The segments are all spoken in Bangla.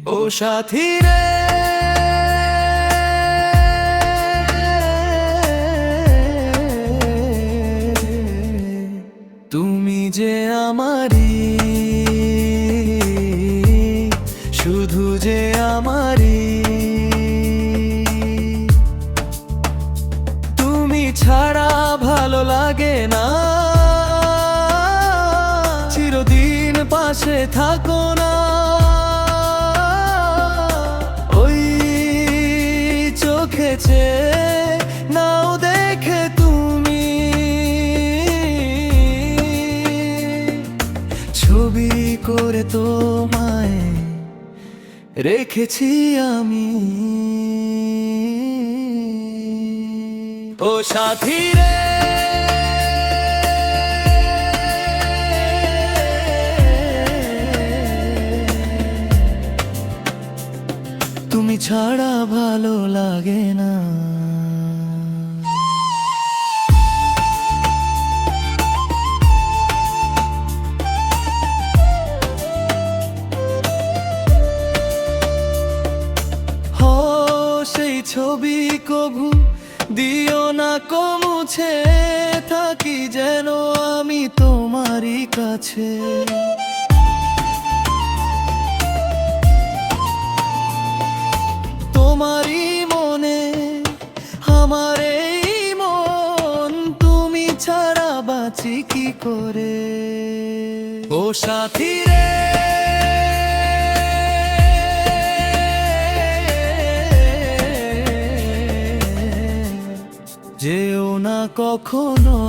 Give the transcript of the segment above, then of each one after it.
ও সাথী রে, তুমি যে আমারই, শুধু যে আমারই। তুমি ছাড়া ভালো লাগে না, চিরদিন পাশে থাকো না। ওই চোখে চেয়ে নাও দেখে তুমি, ছবি করে তোমায় রেখেছি আমি। ও সাথী রে, তুমি ছাড়া ভালো লাগে না। সেই ছবি কভু দিও না কো মুছে, থাকি যেন আমি তোমারই কাছে। তোমারই মনে আমার এই মন, তুমি ছাড়া বাঁচি কি করে। ও সাথী রে, যেও না কখনো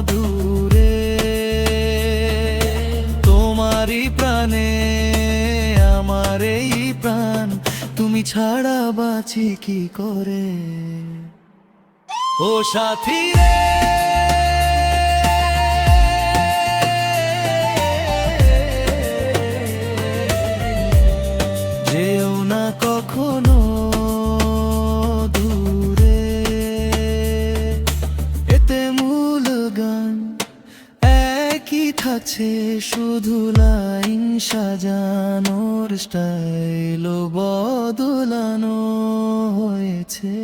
দূরে, তোমারই প্রাণে আমার এই প্রাণ, তুমি ছাড়া বাঁচি কি করে। ও সাথী রে, যেও না কখনো দূরে। এতে মূল গান একই থাকছে, শুধু লাইন সাজানোর স্টাইল বদলানো হয়েছে।